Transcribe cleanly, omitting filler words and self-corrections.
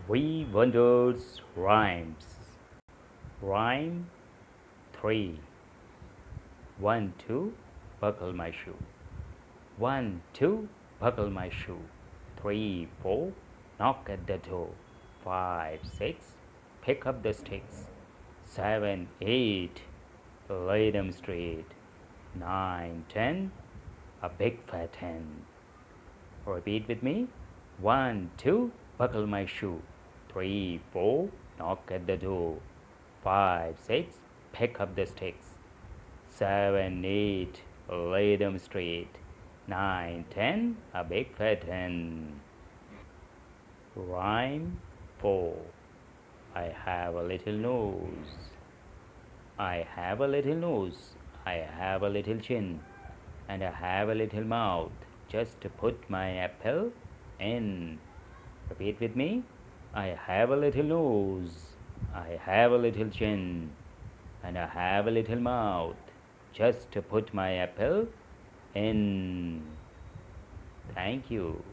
We wonders rhymes. Rhyme 3. 1, 2, buckle my shoe. 1, 2, buckle my shoe. 3, 4, knock at the door. 5, 6, pick up the sticks. 7, 8, lay them straight. 9, 10, a big fat hen. Repeat with me. 1, 2, buckle my shoe. 3, 4, knock at the door. 5, 6, pick up the sticks. 7, 8, lay them straight. 9, 10, a big fat hen. Rhyme 4. I have a little nose. I have a little nose. I have a little chin. And I have a little mouth just to put my apple in. Repeat with me. I have a little nose. I have a little chin. And I have a little mouth just to put my apple in. Thank you.